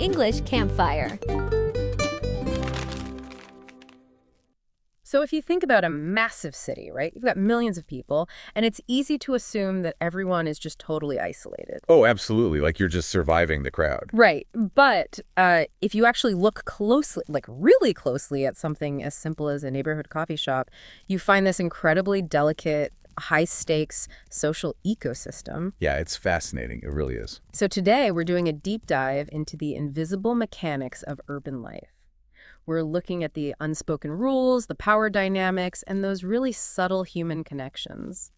English Campfire. So if you think about a massive city, right, you've got millions of people, and it's easy to assume that everyone is just totally isolated. Oh, absolutely. Like you're just surviving the crowd. Right. But if you actually look closely, like really closely at something as simple as a neighborhood coffee shop, you find this incredibly delicate, high-stakes social ecosystem. Yeah, it's fascinating. It really is. So today we're doing a deep dive into the invisible mechanics of urban life. We're looking at the unspoken rules, the power dynamics, and those really subtle human connections.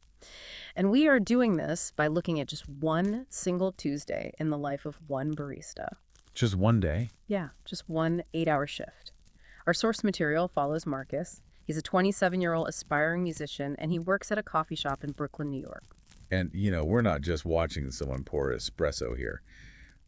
And we are doing this by looking at just one single Tuesday in the life of one barista. Just one day? Yeah, just one 8-hour shift. Our source material follows Marcus. He's a 27-year-old aspiring musician, and he works at a coffee shop in Brooklyn, New York. And, we're not just watching someone pour espresso here.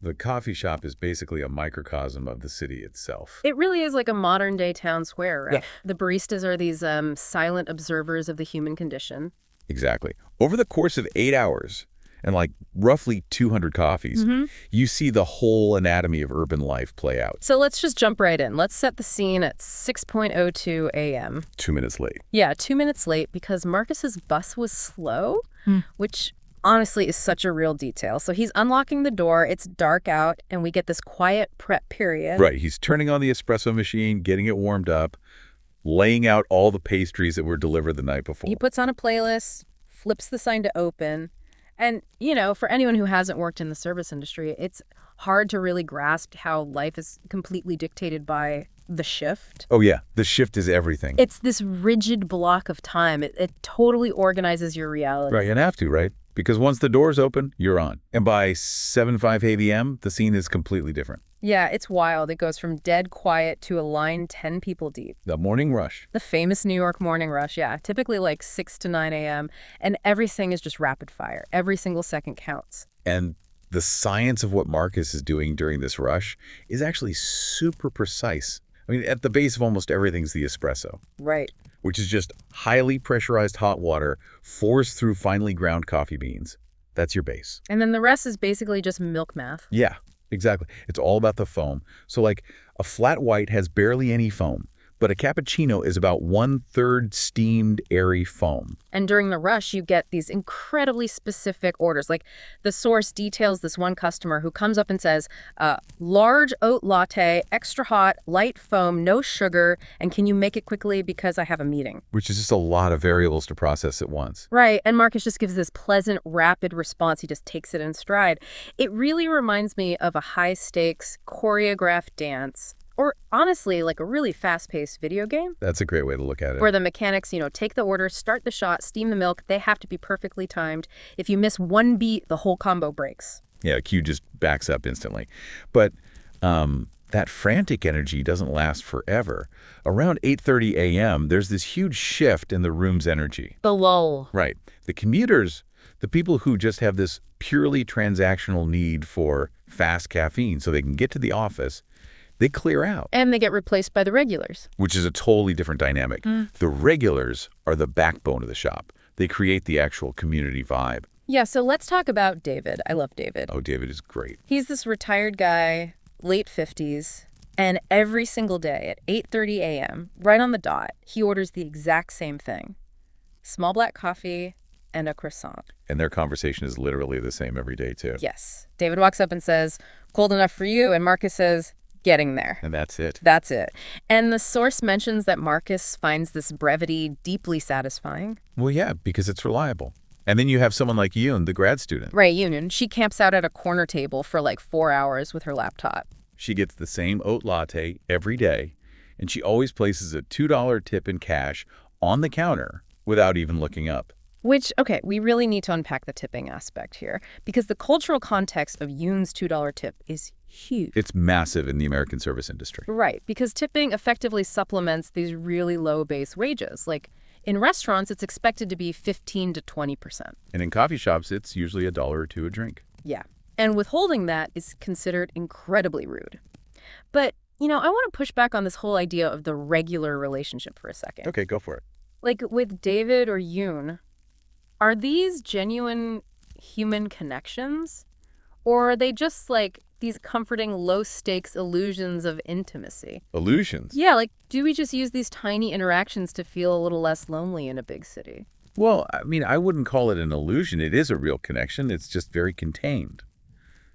The coffee shop is basically a microcosm of the city itself. It really is like a modern-day town square, right? Yeah. The baristas are these silent observers of the human condition. Exactly. Over the course of 8 hours and like roughly 200 coffees, you see the whole anatomy of urban life play out. So let's just jump right in. Let's set the scene at 6:02 a.m. 2 minutes late. Yeah, 2 minutes late because Marcus's bus was slow, which honestly is such a real detail. So he's unlocking the door, it's dark out, and we get this quiet prep period. Right. He's turning on the espresso machine, getting it warmed up, laying out all the pastries that were delivered the night before. He puts on a playlist, flips the sign to open. And, for anyone who hasn't worked in the service industry, it's hard to really grasp how life is completely dictated by the shift. Oh, yeah. The shift is everything. It's this rigid block of time. It totally organizes your reality. Right. You have to, right? Because once the doors open, you're on. And by 7:05 a.m., the scene is completely different. Yeah, it's wild. It goes from dead quiet to a line 10 people deep. The morning rush. The famous New York morning rush, yeah. Typically like 6 to 9 a.m. And everything is just rapid fire. Every single second counts. And the science of what Marcus is doing during this rush is actually super precise. I mean, at the base of almost everything's the espresso. Right. Which is just highly pressurized hot water forced through finely ground coffee beans. That's your base. And then the rest is basically just milk math. Yeah, exactly. It's all about the foam. So like a flat white has barely any foam, but a cappuccino is about 1/3 steamed, airy foam. And during the rush, you get these incredibly specific orders. Like the source details this one customer who comes up and says, large oat latte, extra hot, light foam, no sugar, and can you make it quickly because I have a meeting? Which is just a lot of variables to process at once. Right, and Marcus just gives this pleasant, rapid response. He just takes it in stride. It really reminds me of a high-stakes, choreographed dance. Or honestly, like a really fast-paced video game. That's a great way to look at it. Where the mechanics, take the order, start the shot, steam the milk. They have to be perfectly timed. If you miss one beat, the whole combo breaks. Yeah, Q just backs up instantly. But that frantic energy doesn't last forever. Around 8:30 a.m., there's this huge shift in the room's energy. The lull. Right. The commuters, the people who just have this purely transactional need for fast caffeine so they can get to the office, they clear out. And they get replaced by the regulars. Which is a totally different dynamic. The regulars are the backbone of the shop. They create the actual community vibe. Yeah, so let's talk about David. I love David. Oh, David is great. He's this retired guy, late 50s, and every single day at 8:30 a.m., right on the dot, he orders the exact same thing. Small black coffee and a croissant. And their conversation is literally the same every day, too. Yes. David walks up and says, cold enough for you? And Marcus says, getting there. And that's it. That's it. And the source mentions that Marcus finds this brevity deeply satisfying. Well, yeah, because it's reliable. And then you have someone like Yoon, the grad student. Right, Yoon. She camps out at a corner table for like 4 hours with her laptop. She gets the same oat latte every day, and she always places a $2 tip in cash on the counter without even looking up. Which, okay, we really need to unpack the tipping aspect here, because the cultural context of Yoon's $2 tip is huge. It's massive in the American service industry. Right, because tipping effectively supplements these really low base wages. Like, in restaurants, it's expected to be 15 to 20%. And in coffee shops, it's usually $1 or $2 a drink. Yeah, and withholding that is considered incredibly rude. But, I want to push back on this whole idea of the regular relationship for a second. Okay, go for it. Like, with David or Yoon, are these genuine human connections? Or are they just like these comforting low-stakes illusions of intimacy? Illusions? Yeah, like, do we just use these tiny interactions to feel a little less lonely in a big city? Well, I mean, I wouldn't call it an illusion. It is a real connection. It's just very contained.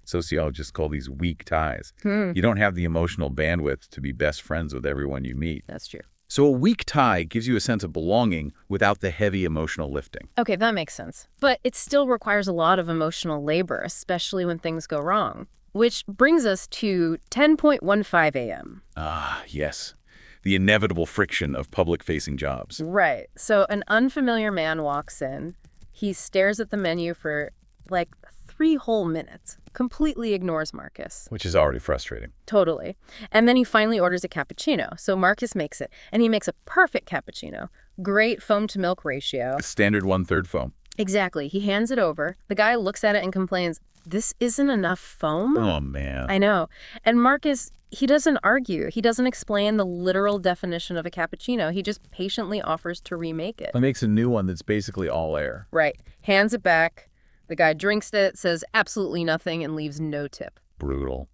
Sociologists call these weak ties. You don't have the emotional bandwidth to be best friends with everyone you meet. That's true. So a weak tie gives you a sense of belonging without the heavy emotional lifting. Okay, that makes sense. But it still requires a lot of emotional labor, especially when things go wrong. Which brings us to 10.15 a.m. Ah, yes. The inevitable friction of public-facing jobs. Right. So an unfamiliar man walks in. He stares at the menu for, like, 3 whole minutes. Completely ignores Marcus. Which is already frustrating. Totally. And then he finally orders a cappuccino. So Marcus makes it. And he makes a perfect cappuccino. Great foam-to-milk ratio. A standard 1/3 foam. Exactly. He hands it over. The guy looks at it and complains, "This isn't enough foam?" Oh, man. I know. And Marcus, he doesn't argue. He doesn't explain the literal definition of a cappuccino. He just patiently offers to remake it. It makes a new one that's basically all air. Right. Hands it back. The guy drinks it, says absolutely nothing, and leaves no tip. Brutal.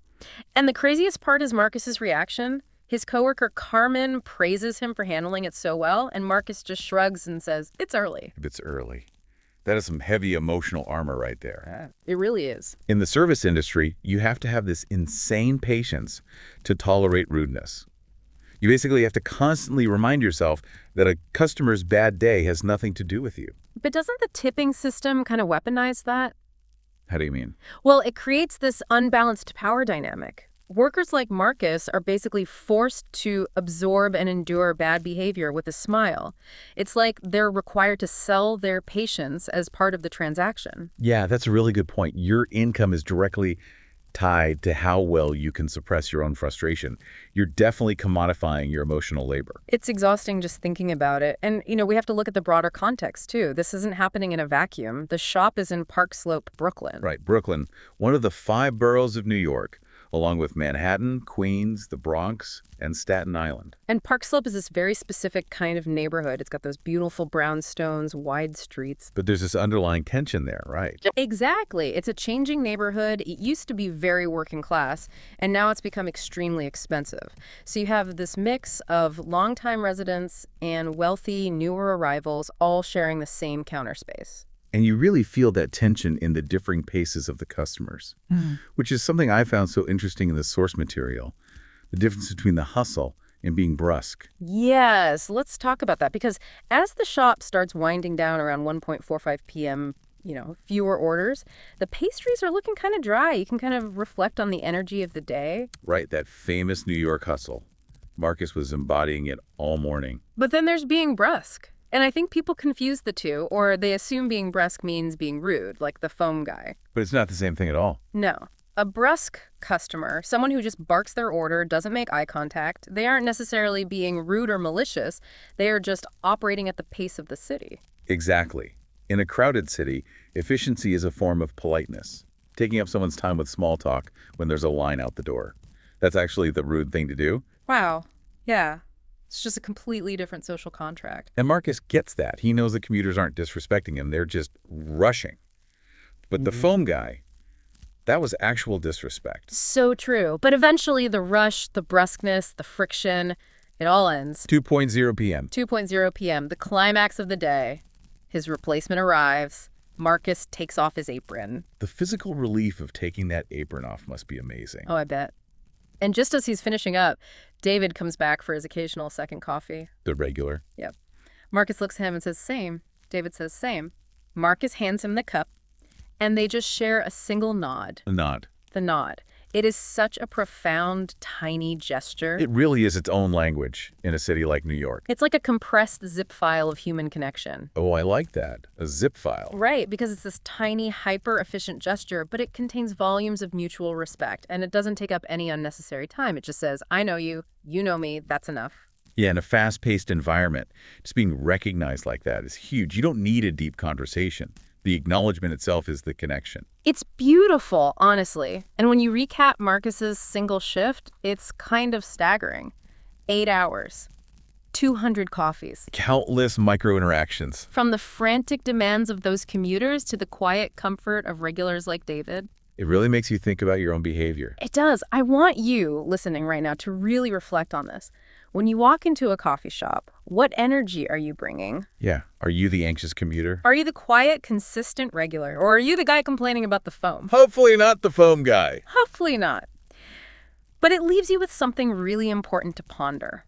And the craziest part is Marcus's reaction. His coworker Carmen praises him for handling it so well, and Marcus just shrugs and says, "It's early." If it's early. That is some heavy emotional armor right there. It really is. In the service industry, you have to have this insane patience to tolerate rudeness. You basically have to constantly remind yourself that a customer's bad day has nothing to do with you. But doesn't the tipping system kind of weaponize that? How do you mean? Well, it creates this unbalanced power dynamic. Workers like Marcus are basically forced to absorb and endure bad behavior with a smile. It's like they're required to sell their patience as part of the transaction. Yeah, that's a really good point. Your income is directly tied to how well you can suppress your own frustration. You're definitely commodifying your emotional labor. It's exhausting just thinking about it. And, we have to look at the broader context, too. This isn't happening in a vacuum. The shop is in Park Slope, Brooklyn. Right, Brooklyn, one of the 5 boroughs of New York, along with Manhattan, Queens, the Bronx, and Staten Island. And Park Slope is this very specific kind of neighborhood. It's got those beautiful brownstones, wide streets. But there's this underlying tension there, right? Exactly. It's a changing neighborhood. It used to be very working class, and now it's become extremely expensive. So you have this mix of longtime residents and wealthy, newer arrivals all sharing the same counter space. And you really feel that tension in the differing paces of the customers, which is something I found so interesting in the source material, the difference between the hustle and being brusque. Yes, let's talk about that, because as the shop starts winding down around 1:45 p.m., fewer orders, the pastries are looking kind of dry. You can kind of reflect on the energy of the day. Right, that famous New York hustle. Marcus was embodying it all morning. But then there's being brusque. And I think people confuse the two, or they assume being brusque means being rude, like the foam guy. But it's not the same thing at all. No. A brusque customer, someone who just barks their order, doesn't make eye contact, they aren't necessarily being rude or malicious. They are just operating at the pace of the city. Exactly. In a crowded city, efficiency is a form of politeness. Taking up someone's time with small talk when there's a line out the door. That's actually the rude thing to do. Wow. Yeah. It's just a completely different social contract. And Marcus gets that. He knows the commuters aren't disrespecting him. They're just rushing. But the foam guy, that was actual disrespect. So true. But eventually the rush, the brusqueness, the friction, it all ends. 2:00 p.m. 2:00 p.m., the climax of the day. His replacement arrives. Marcus takes off his apron. The physical relief of taking that apron off must be amazing. Oh, I bet. And just as he's finishing up, David comes back for his occasional second coffee. The regular. Yep. Marcus looks at him and says, "Same." David says, "Same." Marcus hands him the cup, and they just share a single nod. A nod. The nod. It is such a profound, tiny gesture. It really is its own language in a city like New York. It's like a compressed zip file of human connection. Oh, I like that. A zip file. Right, because it's this tiny, hyper-efficient gesture, but it contains volumes of mutual respect, and it doesn't take up any unnecessary time. It just says, "I know you, you know me, that's enough." Yeah, in a fast-paced environment, just being recognized like that is huge. You don't need a deep conversation. The acknowledgement itself is the connection. It's beautiful, honestly. And when you recap Marcus's single shift, it's kind of staggering. 8 hours, 200 coffees. Countless micro-interactions. From the frantic demands of those commuters to the quiet comfort of regulars like David. It really makes you think about your own behavior. It does. I want you, listening right now, to really reflect on this. When you walk into a coffee shop, what energy are you bringing? Yeah. Are you the anxious commuter? Are you the quiet, consistent regular? Or are you the guy complaining about the foam? Hopefully not the foam guy. Hopefully not. But it leaves you with something really important to ponder.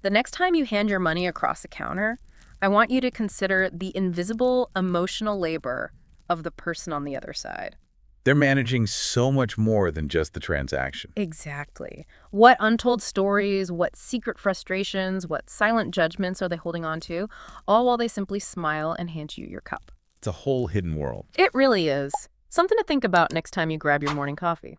The next time you hand your money across the counter, I want you to consider the invisible emotional labor of the person on the other side. They're managing so much more than just the transaction. Exactly. What untold stories, what secret frustrations, what silent judgments are they holding on to, all while they simply smile and hand you your cup. It's a whole hidden world. It really is. Something to think about next time you grab your morning coffee.